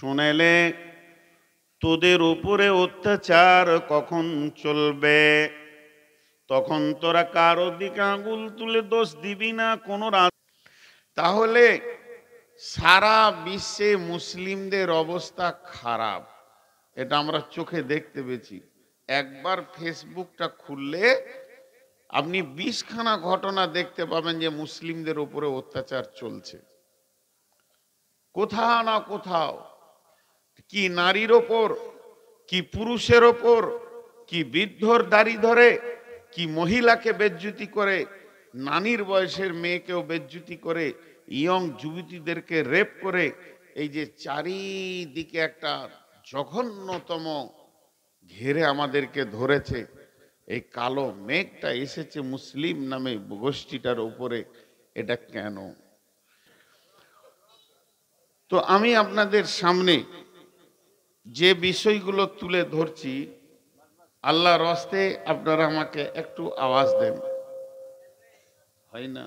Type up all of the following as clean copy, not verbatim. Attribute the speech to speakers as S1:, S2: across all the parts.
S1: শুনেলে তোদের উপরে অত্যাচার কখন চলবে, তখন তোরা কারো দিকে আঙুল তুলে দোষ দিবি না কোনো। তাহলে সারা বিশ্বে মুসলিমদের অবস্থা খারাপ, এটা আমরা চোখে দেখতে পেয়েছি। একবার ফেসবুকটা খুললে আপনি 20খানা ঘটনা দেখতে পাবেন যে মুসলিমদের উপরে অত্যাচার চলছে কোথাও না কোথাও। কি নারীর ওপর, কি পুরুষের ওপর, কি বৃদ্ধর দাড়ি ধরে, কি মহিলাকে বেজ্জুতি করে, নানির বয়সের মেয়েকেও বেজ্জুতি করে, ইয়ং যুবতীদেরকে রেপ করে। এই যে চারিদিকে একটা জঘন্যতম ঘেরে আমাদেরকে ধরেছে, এই কালো মেঘটা এসেছে মুসলিম নামে গোষ্ঠীটার উপরে, এটা কেন? তো আমি আপনাদের সামনে যে বিষয়গুলো তুলে ধরছি, আল্লাহর রাস্তে আপনারা আমাকে একটু আওয়াজ দেন। হয় না,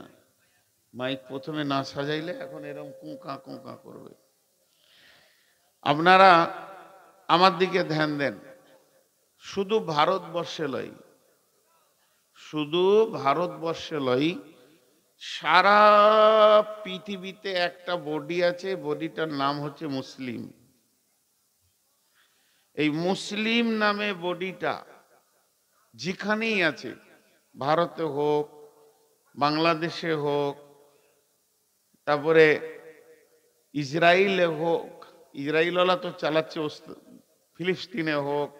S1: মাইক প্রথমে না সাজাইলে এখন এরকম কুঁকা কুঁকা করবে। আপনারা আমার দিকে ধ্যান দেন। শুধু ভারতবর্ষে লয়, শুধু ভারতবর্ষে লয়, সারা পৃথিবীতে একটা বডি আছে, বডিটার নাম হচ্ছে মুসলিম। এই মুসলিম নামে বডিটা যেখানেই আছে, ভারতে হোক, বাংলাদেশে হোক, তারপরে ইসরায়েলে হোক, ইসরায়েলওয়ালা তো চালাচ্ছে, ফিলিস্তিনে হোক,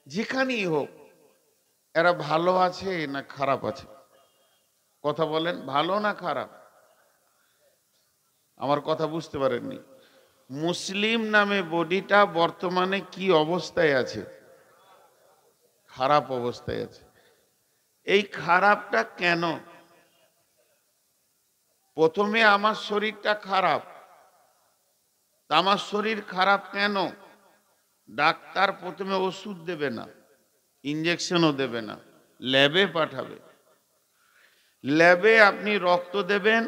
S1: যেখানেই হোক, এরা ভালো আছে না খারাপ আছে? কথা বলেন, ভালো না খারাপ? আমার কথা বুঝতে পারেননি। মুসলিম নামে বডিটা বর্তমানে কি অবস্থায় আছে? খারাপ অবস্থায় আছে। এই খারাপটা কেন? প্রথমে আমার শরীরটা খারাপ, আমার শরীর খারাপ কেন? ডাক্তার প্রথমে ওষুধ দেবে না, ইঞ্জেকশনও দেবে না, ল্যাবে পাঠাবে। ল্যাবে আপনি রক্ত দেবেন,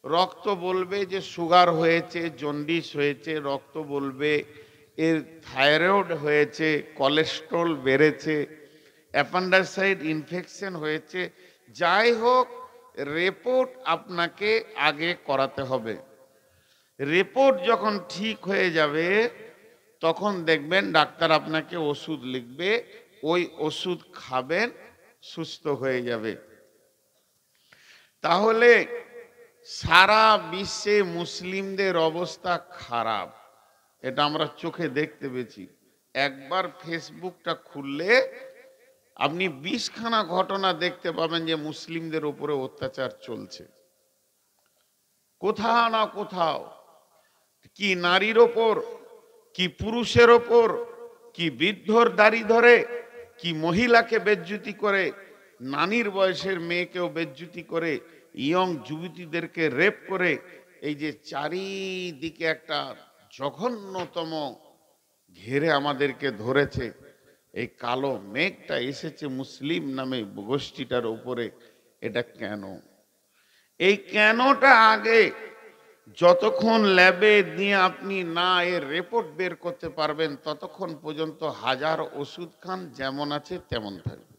S1: রক্ত বলবে যে সুগার হয়েছে, জন্ডিস হয়েছে, রক্ত বলবে এর থাইরয়েড হয়েছে, কোলেস্ট্রল বেড়েছে, অ্যাপেন্ডিসাইড ইনফেকশন হয়েছে। যাই হোক, রিপোর্ট আপনাকে আগে করাতে হবে। রিপোর্ট যখন ঠিক হয়ে যাবে, তখন দেখবেন ডাক্তার আপনাকে ওষুধ লিখবে, ওই ওষুধ খাবেন, সুস্থ হয়ে যাবে। তাহলে সারা বিশ্বে মুসলিমদের অবস্থা খারাপ, এটা আমরা চোখে দেখতে পেয়েছি। একবার ফেসবুকটা খুললে আপনি 20খানা ঘটনা দেখতে পাবেন যে মুসলিমদের উপরে অত্যাচার চলছে কোথাও না কোথাও। কি নারীর ওপর, কি পুরুষের ওপর, কি বৃদ্ধর দাড়ি ধরে, কি মহিলাকে বেজ্জুতি করে, নানির বয়সের মেয়েকেও বেজ্জুতি করে, ইয়ং যুবতীদেরকে রেপ করে। এই যে চারিদিকে একটা জঘন্যতম ঘেরে আমাদেরকে ধরেছে, এই কালো মেঘটা এসেছে মুসলিম নামে গোষ্ঠীটার উপরে, এটা কেন? এই কেনটা আগে যতক্ষণ ল্যাবে দিয়ে আপনি না এর রিপোর্ট বের করতে পারবেন, ততক্ষণ পর্যন্ত হাজার ওষুধ খান, যেমন আছে তেমন থাকবে।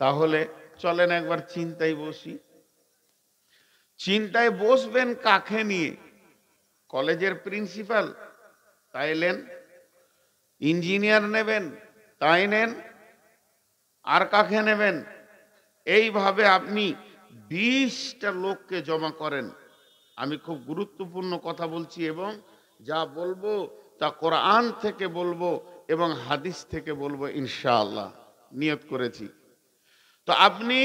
S1: তাহলে চলেন একবার চিন্তায় বসি। চিন্তায় বসবেন কাকে নিয়ে? কলেজের প্রিন্সিপাল, তাই নেন। ইঞ্জিনিয়ার নেবেন, তাই নেন। আর কাকে নেবেন? এইভাবে আপনি 20টা লোককে জমা করেন। আমি খুব গুরুত্বপূর্ণ কথা বলছি, এবং যা বলবো তা কোরআন থেকে বলবো এবং হাদিস থেকে বলবো ইনশাআল্লাহ, নিয়ত করেছি। তো আপনি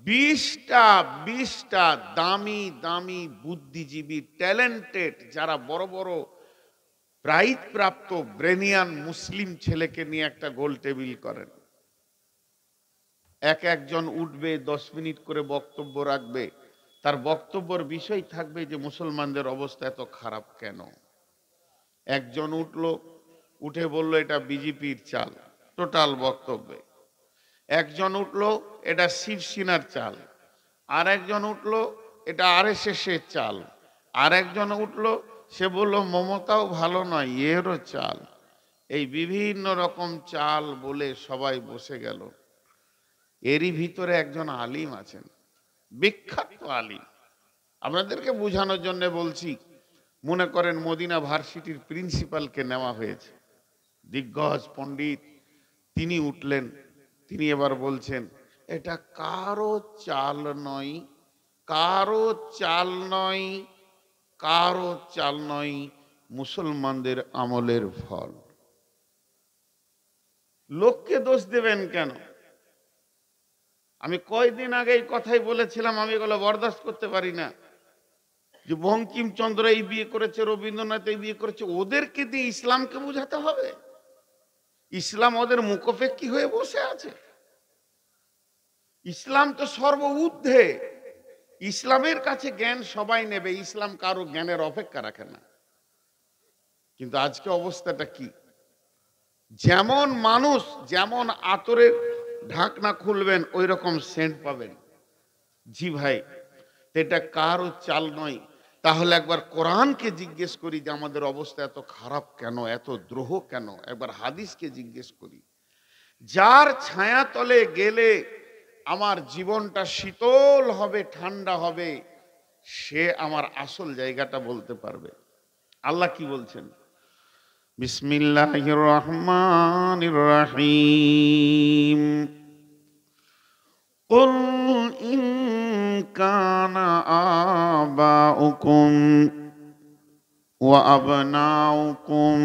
S1: 20টা দামি দামি বুদ্ধিজীবী, ট্যালেন্টেড, যারা বড় বড় প্রাইজ প্রাপ্ত ব্রেনিয়ান মুসলিম ছেলেকে নিয়ে একটা গোল টেবিল করেন। একজন উঠবে, 10 মিনিট করে বক্তব্য রাখবে। তার বক্তব্যের বিষয় থাকবে যে মুসলমানদের অবস্থা এত খারাপ কেন। একজন উঠলো, উঠে বলল এটা বিজেপির চাল, টোটাল বক্তব্যে। একজন উঠলো, এটা শিবসেনার চাল। আর একজন উঠলো, এটা আরএসএস এর চাল। আর একজন উঠলো, সে বলল মমতাও ভালো নয়, এরও চাল। এই বিভিন্ন রকম চাল বলে সবাই বসে গেল। এরই ভিতরে একজন আলিম আছেন, বিখ্যাত আলিম। আপনাদেরকে বোঝানোর জন্য বলছি, মনে করেন মদিনা ভার্সিটির প্রিন্সিপালকে নেওয়া হয়েছে, দিগ্গজ পণ্ডিত। তিনি উঠলেন, তিনি এবার বলছেন, এটা কারো চাল নয়, কারো চাল নয়, কারো চাল নয়, মুসলমানদের আমলের ফল। লোককে দোষ দেবেন কেন? আমি কয়দিন আগে এই কথাই বলেছিলাম, আমি এগুলো বরদাস্ত করতে পারি না। যে বঙ্কিমচন্দ্র এই বিয়ে করেছে, রবীন্দ্রনাথ এই বিয়ে করেছে, ওদেরকে দিয়ে ইসলামকে বোঝাতে হবে? ইসলাম ওদের মুখোপেক্ষী হয়ে বসে আছে? ইসলাম তো সর্ব ঊর্ধ্বে। ইসলামের কাছে জ্ঞান সবাই নেবে, ইসলাম কারো জ্ঞানের অপেক্ষা রাখে না। কিন্তু আজকে অবস্থাটা কি? যেমন মানুষ, যেমন আতরের ঢাকনা খুলবেন ওই রকম সেন্ট পাবেন। জি ভাই, এটা কারো চাল নয়। তাহলে একবার কোরআনকে জিজ্ঞেস করি যে আমাদের অবস্থা এত খারাপ কেন, এত দ্রোহ কেন? একবার হাদিসকে জিজ্ঞেস করি। যার ছায়া তলে গেলে আমার জীবনটা শীতল হবে, ঠান্ডা হবে, সে আমার আসল জায়গাটা বলতে পারবে। আল্লাহ কি বলছেন? বিসমিল্লাহির রহমানির রহিম। কুল ইন কানা আবাউকুম ওয়া আবনাউকুম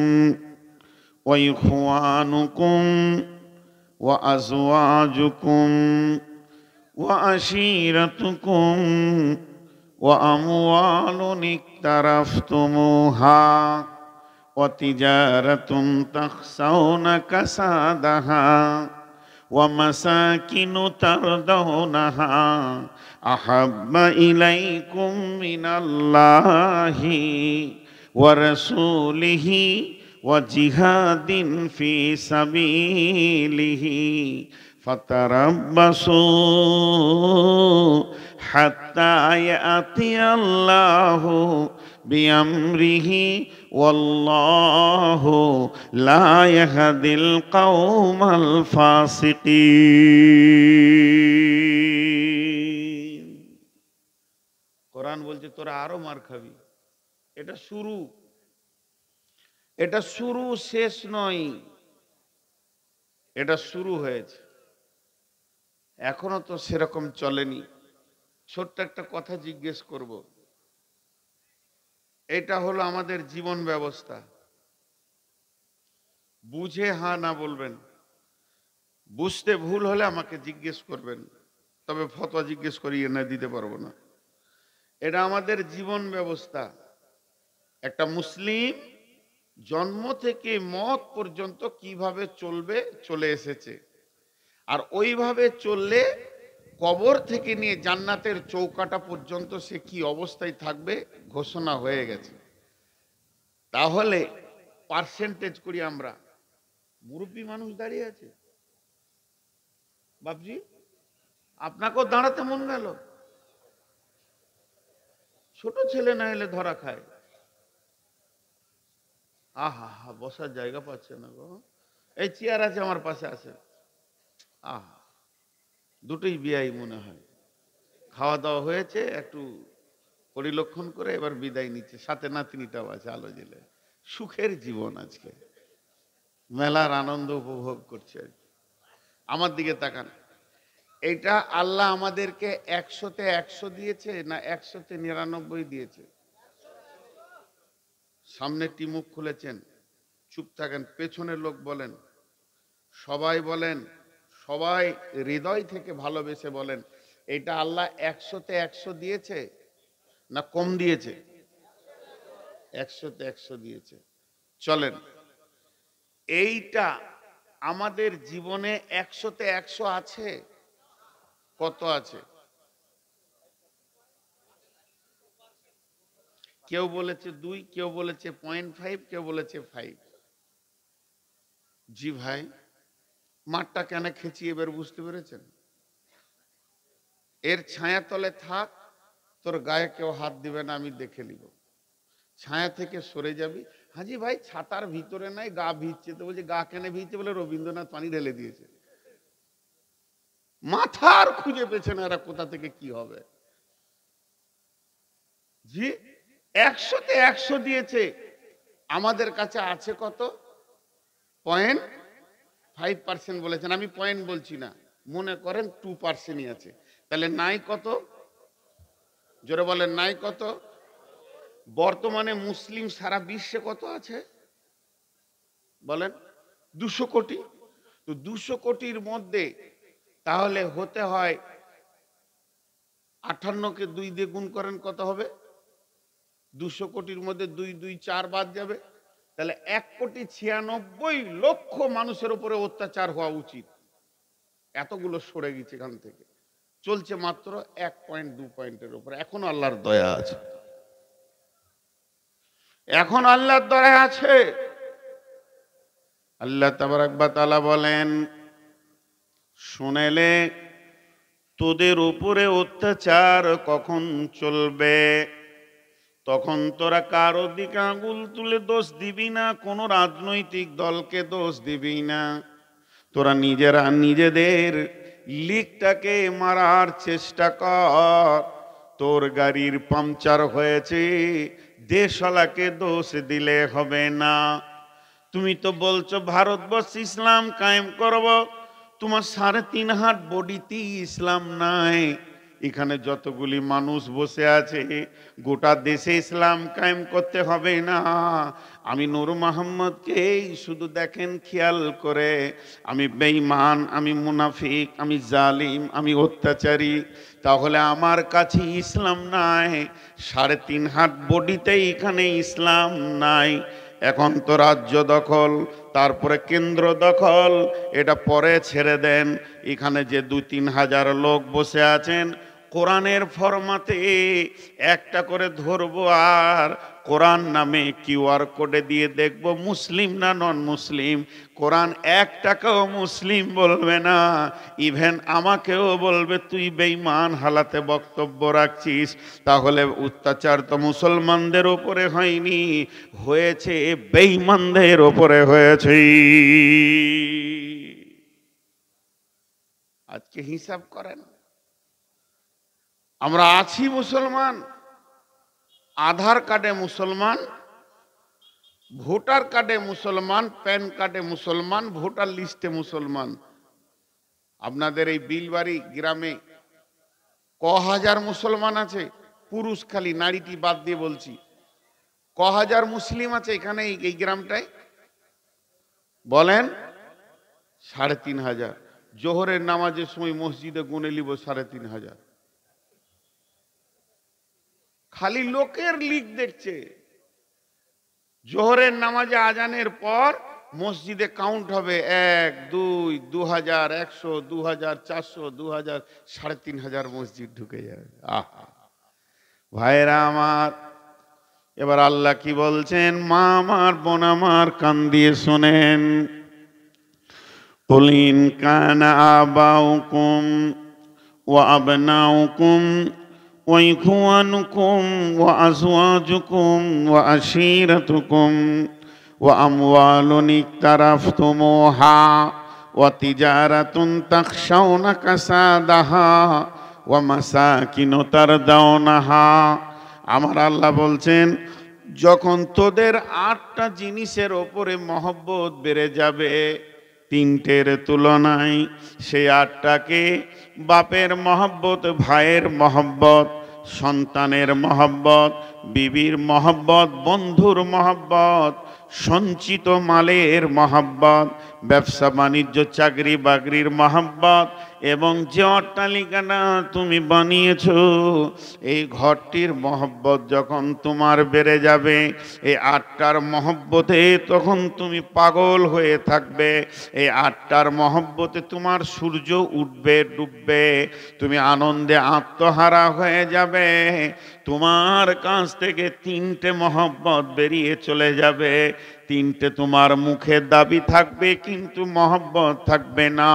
S1: ওয়া ইখওয়ানুকুম ওয়া আজওয়াজুকুম ওয়া আশীরাতুকুম ওয়া আমওয়ালুন ইকতারাফতুমুহা ওয়া তিজারাতুন তাখসাউনা কাসাদাহা ওয়া মাসাকিনু তারদাউনাহা আহাব্বা ইলাইকুম মিনাল্লাহি ওয়া রাসূলিহি ওয়া জিহাদিন ফি সাবিলিহি ফাতারাব্বাসু হাত্তা ইয়াতিয়াল্লাহু বিআমরিহি ওয়াল্লাহু লা ইয়াহদিল কওমাল ফাসিকিন। কোরআন বলছে তোরা আরো মার খাবি। এটা শুরু, এটা শুরু, শেষ নয়। এটা শুরু হয়েছে, এখনো তো সেরকম চলেনি। ছোট্ট একটা কথা জিজ্ঞেস করব। এটা হলো আমাদের জীবন ব্যবস্থা। বুঝে হ্যাঁ না বলবেন, বুঝতে ভুল হলে আমাকে জিজ্ঞেস করবেন, তবে ফতোয়া জিজ্ঞেস করিয়ে না দিতে পারবো না। এটা আমাদের জীবন ব্যবস্থা। একটা মুসলিম জন্ম থেকে মত পর্যন্ত কিভাবে চলবে চলে এসেছে, আর ওইভাবে চললে কবর থেকে নিয়ে জান্নাতের চৌকাটা পর্যন্ত সে কি অবস্থায় থাকবে ঘোষণা হয়ে গেছে। তাহলে পার্সেন্টেজ করি আমরা। মুরব্বী মানুষ দাঁড়িয়ে আছে, বাপজি আপনাকেও দাঁড়াতে মন গেল? ছোট ছেলে না এলে ধরা খায়। আহা হা, বসার জায়গা পাচ্ছে না গো। এই চেয়ার আছে আমার পাশে, আছে। আহা, দুটোই বিয়াই মনে হয়। খাওয়া দাওয়া হয়েছে, একটু পরিলক্ষণ করে এবার বিদায় নিচ্ছে, সাথে নাতনিটাও আছে আলো জেলে। সুখের জীবন আজকে, মেলার আনন্দ উপভোগ করছে। আমার দিকে তাকান। এটা আল্লাহ আমাদেরকে 100-তে 100 দিয়েছে না 100-তে 99 দিয়েছে? সামনেরটি মুখ খুলেছেন, চুপ থাকেন। পেছনের লোক বলেন, সবাই বলেন, সবাই হৃদয় থেকে ভালোবেসে বলেন, এটা আল্লাহ 100-তে 100 দিয়েছে না কম দিয়েছে? 100-তে 100 দিয়েছে। চলেন, এইটা আমাদের জীবনে 100-তে 100 আছে? কত আছে? কেউ বলেছে 2, কেউ বলেছে 0.5, কেউ বলেছে 5। জি ভাই, মাঠটা কেন খেঁচি এবার বুঝতে পেরেছেন? এর ছায়া তলে থাক, তোর গায়ে কেউ হাত দিবে না, আমি দেখে নিব। ছায়া থেকে সরে যাবি। হাজি ভাই ছাতার ভিতরে নাই, গা ভিজছে। তো বলছে গা কেন ভিজছে? বলে রবীন্দ্রনাথ পানি ঢেলে দিয়েছে। মাথার খুঁজে পেছে না এরা কোথা থেকে কি হবে। জি, 100-তে 100 দিয়েছে। আমাদের কাছে আছে কত? 0.5% বলেছেন। আমি পয়েন্ট বলছি না, মনে করেন 2%ই আছে। তাহলে নাই কত? জোরে বলেন, নাই কত? বর্তমানে মুসলিম সারা বিশ্বে কত আছে বলেন? 200 কোটি। তো 200 কোটির মধ্যে তাহলে হতে হয় 58কে 2 দিয়ে গুণ করেন, কত হবে? 200 কোটির মধ্যে 2 2 4 বাদ যাবে। তাহলে 1,96,00,000 মানুষের উপরে অত্যাচার হওয়া উচিত। এতগুলো সরে গেছে এখান থেকে। চলছে মাত্র 1.2 পয়েন্টের উপরে। এখন আল্লাহর দয়া আছে, এখন আল্লাহর দয়া আছে। আল্লাহ তাবারক ওয়া তাআলা বলেন, শুনেলে তোদের উপরে অত্যাচার কখন চলবে, তখন তোরা কারো দিকে আঙুল তুলে দোষ দিবি না, কোন রাজনৈতিক দলকে দোষ দিবি না। তোরা নিজেরা নিজেদের লিকটাকে মারার চেষ্টা কর। তোর গাড়ির পাংচার হয়েছে, দেশওয়ালাকে দোষ দিলে হবে না। তুমি তো বলছো ভারতবর্ষ ইসলাম কায়েম করব, তোমার 3.5 হাত বডিতে ইসলাম নাই। এখানে যতগুলি মানুষ বসে আছে, গোটা দেশে ইসলাম কায়েম করতে হবে না। আমি নূর মোহাম্মদকে শুধু দেখেন খেয়াল করে, আমি বেঈমান, আমি মুনাফিক, আমি জালিম, আমি অত্যাচারী। তাহলে আমার কাছে ইসলাম নাই, 3.5 হাত বডিতে এখানে ইসলাম নাই। এখন তো রাজ্য দখল, তারপরে কেন্দ্র দখল, এটা পরে ছেড়ে দেন। এখানে যে 2-3 হাজার লোক বসে আছেন, কোরআনের ফরমাতে একটা করে ধরবো, আর কোরআন নামে কিউআর কোডে দিয়ে দেখবো মুসলিম না নন মুসলিম। কোরআন একটাকেও মুসলিম বলবে না, ইভেন আমাকেও বলবে তুই বেঈমান হালাতে বক্তব্য রাখছিস। তাহলে অত্যাচার তো মুসলমানদের উপরে হয়নি, হয়েছে বেঈমানদের উপরে হয়েছে। আজকে হিসাব করেন, আমরা আছি মুসলমান, আধার কার্ডে মুসলমান, ভোটার কার্ডে মুসলমান, প্যান কার্ডে মুসলমান, ভোটার লিস্টে মুসলমান। আপনাদের এই বিলবাড়ি গ্রামে হাজার মুসলমান আছে? পুরুষ খালি, নারীটি বাদ দিয়ে বলছি। হাজার মুসলিম আছে এখানে এই গ্রামটায় বলেন? 3,500। জোহরের নামাজের সময় মসজিদে গুনে নিব 3,500। খালি লোকের লিক দেখছে। জোহরের নামাজে আজানের পর মসজিদে কাউন্ট হবে 1 2 2,000 100 2,000 400 2,000 3,500 মসজিদ ঢুকে যাবে। আহা ভাইরা আমার, এবার আল্লাহ কি বলছেন? মা আমার, বোন আমার, কান দিয়ে শোনেন। কুল ইন কানা আবাউকুম ওয়া আবনাউকুম ওয়া ইখওয়ানুকুম ওয়া আজওয়াজুকুম ওয়া আশীরাতুকুম ওয়া আমওয়ালুন ইকতারাফতুমুহা ওয়া তিজারাতুন তাখশাউনা কাসাদাহা ওয়া মাসাকিনু তারদাউনাহা। আমার আল্লাহ বলছেন, যখন তোদের 8টা জিনিসের ওপরে মহব্বত বেড়ে যাবে 3টের তুলনায়, সেই 8টাকে বাপের মহব্বত, ভাইয়ের মহব্বত, সন্তানের মহব্বত, বিবির মহব্বত, বন্ধুর মহব্বত, সঞ্চিত মালের মহব্বত, ব্যবসা বাণিজ্য চাকরি বাকরির মহব্বত, এবং যে অট্টালিকাটা তুমি বানিয়েছ এই ঘরটির মহব্বত যখন তোমার বেড়ে যাবে, এই 8টার মহব্বতে তখন তুমি পাগল হয়ে থাকবে। এই 8টার মহব্বতে তোমার সূর্য উঠবে ডুববে, তুমি আনন্দে আত্মহারা হয়ে যাবে। তোমার কাছ থেকে 3টে মহব্বত বেরিয়ে চলে যাবে। তিনটে তোমার মুখে দাবি থাকবে কিন্তু মহব্বত থাকবে না।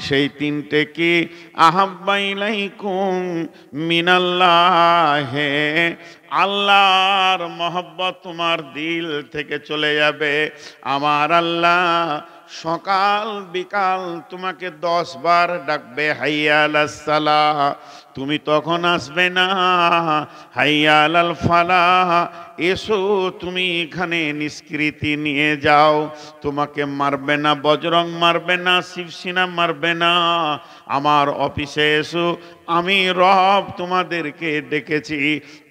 S1: সেই তিনটে কি? আহাব্বা ইলাইকুম মিনাল্লাহে, আল্লাহর মহব্বত তোমার দিল থেকে চলে যাবে। আমার আল্লাহ সকাল বিকাল তোমাকে 10 বার ডাকবে হাইয়া আলাস সালাহ, তুমি তখন আসবে না। হাইয়া আলাল ফালাহ, এসো তুমি এখানে নিষ্কৃতি নিয়ে যাও। তোমাকে মারবে না, বজরং মারবে না, শিবসেনা মারবে না। আমার অফিসে এসো, আমি রব তোমাদেরকে ডেকেছি।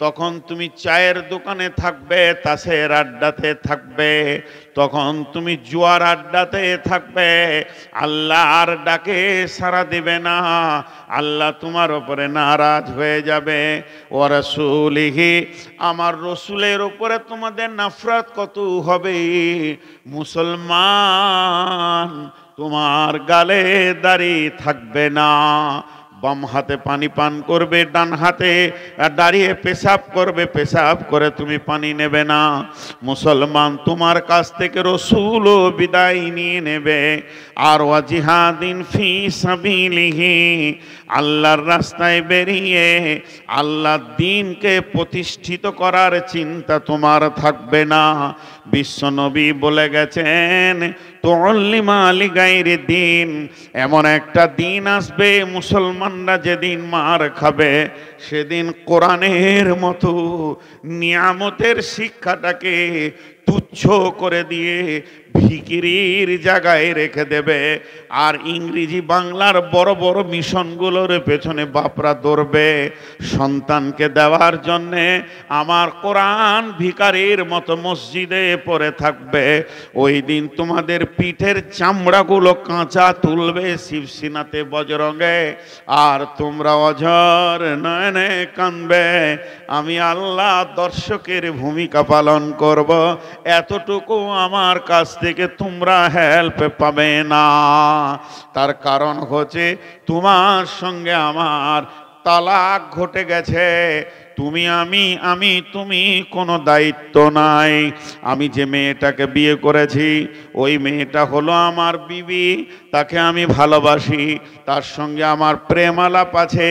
S1: তখন তুমি চায়ের দোকানে থাকবে, তাসের আড্ডাতে থাকবে, তখন তুমি জুয়ার আড্ডাতে থাকবে, আল্লাহর ডাকে সাড়া দেবে না। আল্লাহ তোমার উপরে নারাজ হয়ে যাবে। ও রাসূলিহি, আমার রসুলের উপরে তোমাদের নাফরত কত হবে। মুসলমান, তোমার গালে দাড়ি থাকবে না, বাম হাতে পানি পান করবে, ডান হাতে দাঁড়িয়ে পেশাব করবে, পেশাব করে তুমি পানি নেবে না। মুসলমান, তোমার কাছ থেকে রসুলও বিদায় নিয়ে নেবে। আর ওয়া জিহাদিন ফি সাবিলিহি, আল্লাহর রাস্তায় বেরিয়ে আল্লাহর দ্বীনকে প্রতিষ্ঠিত করার চিন্তা তোমার থাকবে না। বিশ্বনবী বলে গেছেন, তুল্লিমা লিগাইরি দিন, এমন একটা দিন আসবে মুসলমানরা যেদিন মার খাবে, সেদিন কোরআনের মতো নিয়ামতের শিক্ষাটাকে তুচ্ছ করে দিয়ে ভিকিরির জায়গায় রেখে দেবে। আর ইংরেজি বাংলার বড় বড় মিশনগুলোর পেছনে বাপরা দৌড়বে সন্তানকে দেওয়ার জন্যে। আমার কোরআন ভিখারির মতো মসজিদে পড়ে থাকবে। ওই দিন তোমাদের পিঠের চামড়াগুলো কাঁচা তুলবে শিবসেনাতে, বজরঙ্গে, আর তোমরা অঝর নয়নে কানবে। আমি আল্লাহ দর্শকের ভূমিকা পালন করব, এতটুকু আমার কাছ থেকে তোমরা হেল্প পাবে না। তার কারণ হচ্ছে তোমার সঙ্গে আমার তালাক ঘটে গেছে। তুমি আমি তুমি কোনো দায়িত্ব নাই। আমি যে মেয়েটাকে বিয়ে করেছি, ওই মেয়েটা হলো আমার বিবি, তাকে আমি ভালোবাসি, তার সঙ্গে আমার প্রেম আলাপ আছে,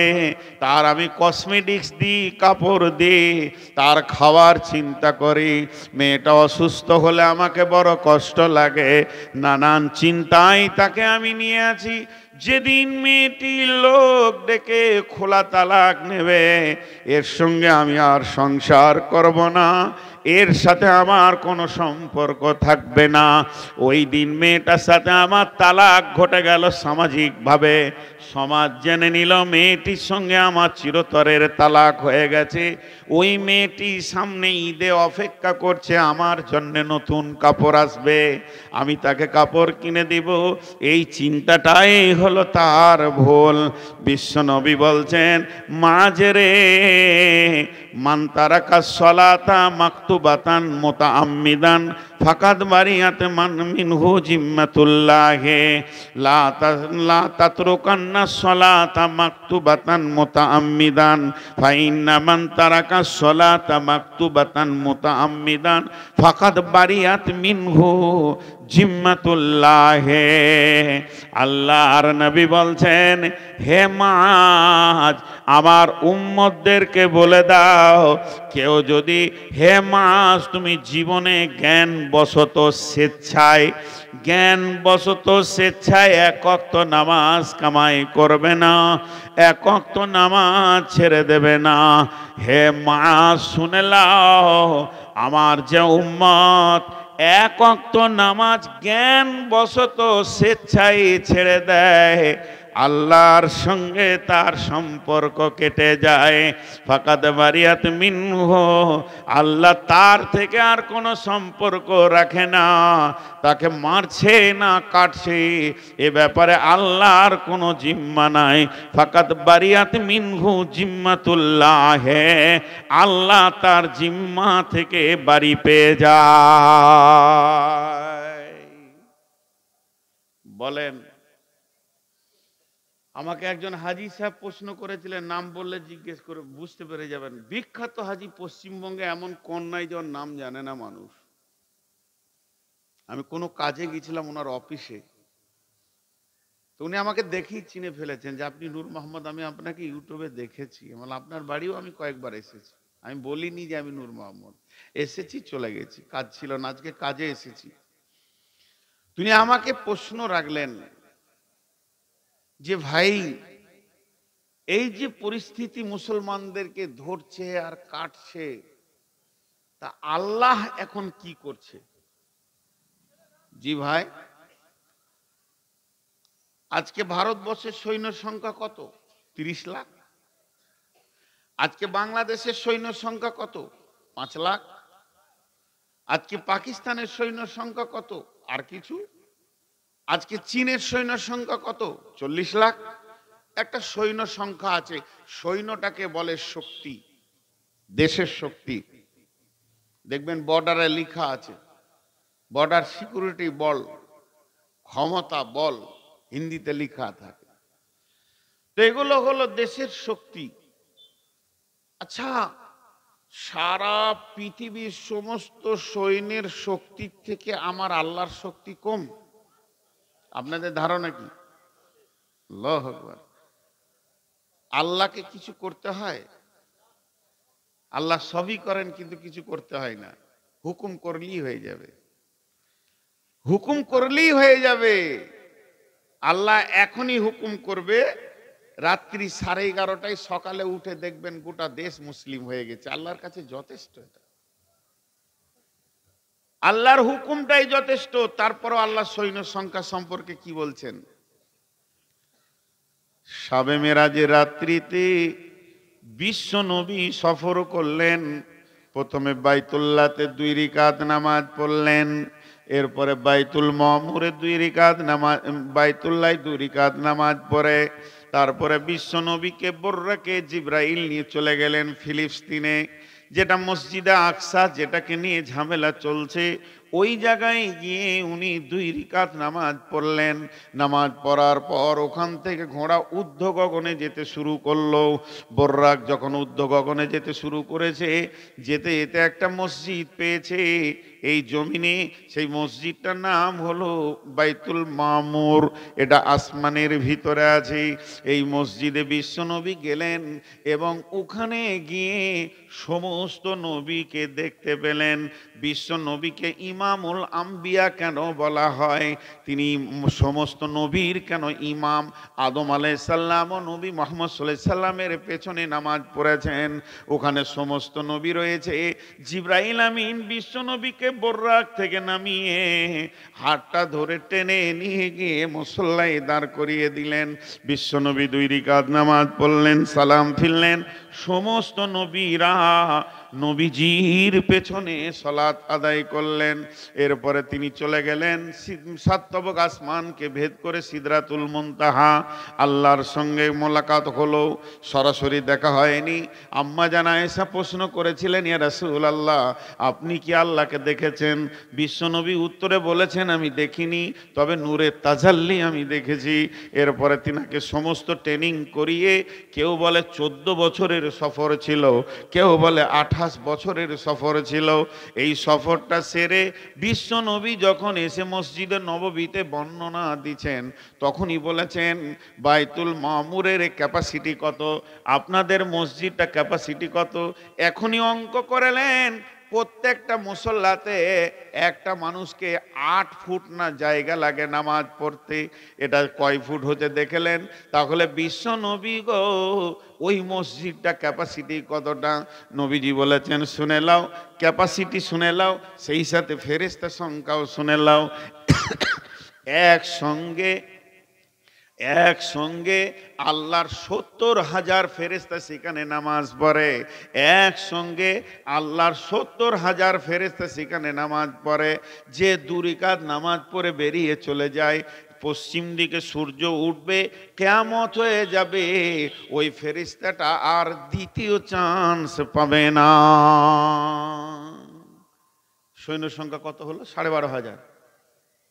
S1: তার আমি কসমেটিক্স দিই, কাপড় দিই, তার খাওয়ার চিন্তা করি। মেয়েটা অসুস্থ হলে আমাকে বড় কষ্ট লাগে, নানান চিন্তায় তাকে আমি নিয়ে আছি। যেদিন মেয়েটি লোক ডেকে খোলা তালাক নেবে, এর সঙ্গে আমি আর সংসার করব না, এর সাথে আমার কোনো সম্পর্ক থাকবে না। ওই দিন মেয়েটার সাথে আমার তালাক ঘটে গেল সামাজিকভাবে। সমাজ জেনে নিল মেয়েটির সঙ্গে আমার চিরতরের তালাক হয়ে গেছে। ওই মেয়েটি সামনে ঈদে অপেক্ষা করছে, আমার জন্য নতুন কাপড় আসবে, আমি তাকে কাপড় কিনে দিব। এই চিন্তাটাই হলো তার ভুল। বিশ্বনবী বলছেন, মাজরে মান তারাকা সলাতা মাকতুবাতান মুতাআম্মিদান ফাকাদ বারিয়াত মান মিনহু জিম্মাতুল্লাহে, লা তাতরুকান্না সলাতা মাকতুবাতান মুতাআম্মিদান ফাইন্না মান তারাকা সলাতা মাকতুবাতান মুতাআম্মিদান ফাকাদ বারিয়াত মিনহু জিম্মাতুল্লাহে। আল্লাহর নবী বলছেন, হে মাজ, আমার উম্মতদেরকে বলে দাও, কেউ যদি, হে মাজ, তুমি জীবনে জ্ঞান বশত স্বেচ্ছায় এক ওয়াক্ত নামাজ কামাই করবে না, এক ওয়াক্ত নামাজ ছেড়ে দেবে না। হে মাজ, শুনে লাও, আমার যে উম্মত এক ওয়াক্ত নামাজ জ্ঞান বশত স্বেচ্ছায় ছেড়ে দেয়, আল্লাহর সঙ্গে তার সম্পর্ক কেটে যায়। ফাকাদ বারিয়াত মিনহু, আল্লাহ তার থেকে আর কোনো সম্পর্ক রাখে না, তাকে মারছে না কাটছে, এ ব্যাপারে আল্লাহর কোনো জিম্মা নাই। ফাকাদ বারিয়াত মিনহু জিম্মাতুল্লাহে, আল্লাহ তার জিম্মা থেকে বাড়ি পেয়ে যায়। বলেন, আমাকে একজন হাজী সাহেব প্রশ্ন করেছিলেন, নাম বললে জিজ্ঞেস করে বুঝতে পেরে যাবেন। বিখ্যাত হাজী, পশ্চিমবঙ্গে এমন কোন নাই যার নাম জানে না মানুষ। আমি কোনো কাজে গেছিলাম ওনার অফিসে, তো উনি আমাকে দেখেই চিনে ফেলেছেন যে আপনি নূর মোহাম্মদ, আমি আপনাকে ইউটিউবে দেখেছি, মানে আপনার বাড়িও আমি কয়েকবার এসেছি। আমি বলিনি যে আমি নূর মোহাম্মদ, এসেছি চলে গেছি, কাজ ছিল না, আজকে কাজে এসেছি। তিনি আমাকে প্রশ্ন রাখলেন যে ভাই, এই যে পরিস্থিতি মুসলমানদেরকে ধরছে আর কাটছে, তা আল্লাহ এখন কি করছে? জি ভাই, আজকে ভারতবর্ষের সৈন্য সংখ্যা কত? 30 লাখ। আজকে বাংলাদেশের সৈন্য সংখ্যা কত? 5 লাখ। আজকে পাকিস্তানের সৈন্য সংখ্যা কত? আর কিছু। আজকে চীনের সৈন্য সংখ্যা কত? 40 লাখ। একটা সৈন্য সংখ্যা আছে, সৈন্যটাকে বলে শক্তি, দেশের শক্তি। দেখবেন বর্ডারে লেখা আছে বর্ডার সিকিউরিটি বল, ক্ষমতা বল, হিন্দিতে লেখা থাকে। তো এগুলো হলো দেশের শক্তি। আচ্ছা, সারা পৃথিবীর সমস্ত সৈন্যের শক্তির থেকে আমার আল্লাহর শক্তি কম? আপনাদের ধারণা কি? আল্লাহু আকবার। আল্লাহকে কিছু করতে হয়? আল্লাহ সবই করেন, কিন্তু কিছু করতে হয় না, হুকুম করলেই হয়ে যাবে। হুকুম করলেই হয়ে যাবে। আল্লাহ এখনই হুকুম করবে, রাত্রি 11:30টায়, সকালে উঠে দেখবেন গোটা দেশ মুসলিম হয়ে গেছে। আল্লাহর কাছে যথেষ্ট এটা, আল্লাহর হুকুমটাই যথেষ্ট। তারপরও আল্লাহ সৈন্য সংখ্যা সম্পর্কে কি বলছেন? শবে মেরাজের রাত্রিতে বিশ্ব নবী সফর করলেন। প্রথমে বাইতুল্লাহতে 2 রাকাত নামাজ পড়লেন, এরপরে বাইতুল মামুরে 2 রাকাত নামাজ, বাইতুল্লাহ 2 রাকাত নামাজ পড়ে তারপরে বিশ্ব নবীকে বর্রাকে জিব্রাইল নিয়ে চলে গেলেন ফিলিস্তিনে, যেটা মসজিদে আকসা, যেটাকে নিয়ে ঝামেলা চলছে, ওই জায়গায় গিয়ে উনি 2 রাকাত নামাজ পড়লেন। নামাজ পড়ার পর ওখান থেকে ঘোড়া ঊর্ধ্ব গগনে যেতে শুরু করলো। বর্রাক যখন ঊর্ধ্ব গগনে যেতে শুরু করেছে, যেতে যেতে একটা মসজিদ পেয়েছে এই জমিনে। সেই মসজিদটার নাম হলো বাইতুল মামুর, এটা আসমানের ভিতরে আছে। এই মসজিদে বিশ্বনবী গেলেন এবং ওখানে গিয়ে সমস্ত নবীকে দেখতে পেলেন। বিশ্ব নবীকে ইমামুল আম্বিয়া কেন বলা হয়? তিনি সমস্ত নবীর কেন ইমাম? আদম আলাইহিস সালাম ও নবী মুহাম্মদ সাল্লাল্লাহু আলাইহি সাল্লামের পেছনে নামাজ পড়েছেন, ওখানে সমস্ত নবী রয়েছে। জিবরাইল আমিন বিশ্ব নবীকে বর্রাক থেকে নামিয়ে হাতটা ধরে টেনে নিয়ে গিয়ে মুসল্লায় দাঁড় করিয়ে দিলেন। বিশ্ব নবী 2 রাকাত নামাজ পড়লেন, সালাম ফিরলেন। সমস্ত নবীরা নবীজির পেছনে সালাত আদায় করলেন। এরপরে তিনি চলে গেলেন 7 তবক আসমানকে ভেদ করে সিদরাতুল মুনতাহা, আল্লাহর সঙ্গে মোলাকাত হলো, সরাসরি দেখা হয়নি। আম্মা জান আয়েশা প্রশ্ন করেছিলেন, ইয়া রাসূলুল্লাহ, আপনি কি আল্লাহকে দেখেছেন? বিশ্বনবী উত্তরে বলেছেন, আমি দেখিনি, তবে নূরের তাজাল্লি আমি দেখেছি। এরপরে তিনাকে সমস্ত ট্রেনিং করিয়ে, কেউ বলে 14 বছরের সফর ছিল, কেউ বলে 28 বছরের সফর ছিল। এই সফরটা সেরে বিশ্ব নবী যখন এসে মসজিদে নববীতে বর্ণনা দিচ্ছেন, তখনই বলেছেন বাইতুল মামুরের ক্যাপাসিটি কত, আপনাদের মসজিদটা ক্যাপাসিটি কত? এখনই অঙ্ক করলেন, প্রত্যেকটা মুসল্লাতে একটা মানুষকে 8 ফুট না জায়গা লাগে নামাজ পড়তে। এটা কয় ফুট হতে দেখলেন? তাহলে বিশ্ব নবী গো, ওই মসজিদটা ক্যাপাসিটি কতটা? নবীজি বলেছেন, শুনে লাও, ক্যাপাসিটি শুনে লাও, সেই সাথে ফেরেশতা সংখ্যাও শুনে লাও। একসঙ্গে আল্লাহর 70,000 ফেরেশতা সেখানে নামাজ পড়ে। একসঙ্গে আল্লাহর 70,000 ফেরেশতা সেখানে নামাজ পড়ে। যে 2 রাকাত নামাজ পড়ে বেরিয়ে চলে যায়, পশ্চিম দিকে সূর্য উঠবে, কিয়ামত হয়ে যাবে, ওই ফেরেশতাটা আর দ্বিতীয় চান্স পাবে না। সৈন্য সংখ্যা কত হলো? 12,500।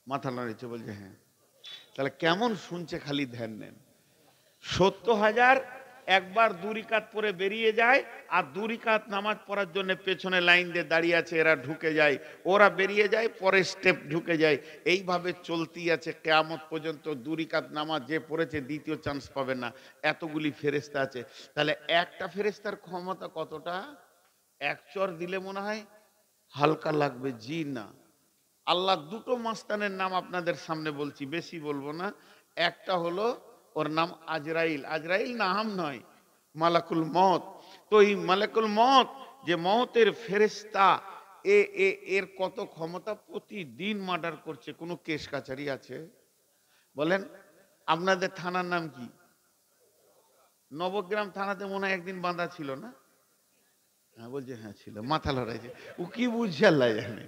S1: মাথা নাড়িয়েছে, বলছে হ্যাঁ। তাহলে কেমন শুনছে, খালি ধ্যান নেন। 70,000 একবার 2 রাকাত পরে বেরিয়ে যায়, আর 2 রাকাত নামাজ পড়ার জন্য পেছনে লাইন দিয়ে দাঁড়িয়ে আছে, এরা ঢুকে যায়, ওরা বেরিয়ে যায়, পরের স্টেপ ঢুকে যায়। এইভাবে চলতেই আছে কিয়ামত পর্যন্ত। 2 রাকাত নামাজ যে পড়েছে দ্বিতীয় চান্স পাবে না, এতগুলি ফেরেশতা আছে। তাহলে একটা ফেরেশতার ক্ষমতা কতটা? এক চর দিলে মনে হয় হালকা লাগবে, জি না। আল্লাহ দুটো মাস্তানের নাম আপনাদের সামনে বলছি, বেশি বলবো না। একটা হলো ওর নাম আজরাইল। আজরাইল নাম নয়, মালাকুল মত। তো এই মালাকুল মত যে মতের ফেরেশতা, এর কত ক্ষমতা! প্রতিদিন মার্ডার করছে। কোনো কেস কাছারি আছে বলেন? আপনাদের থানার নাম কি? নবগ্রাম থানাতে মনে হয় একদিন বাঁধা ছিল না? হ্যাঁ বলছে, হ্যাঁ ছিল, মাথা লড়াইছে। ও কি বুঝছে আল্লাহ জানে।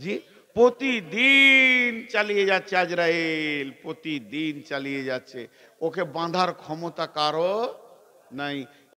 S1: জি, প্রতিদিন চালিয়ে যাচ্ছে আজরাইল, প্রতিদিন চালিয়ে যাচ্ছে। ওকে বাঁধার ক্ষমতা কারো নাই।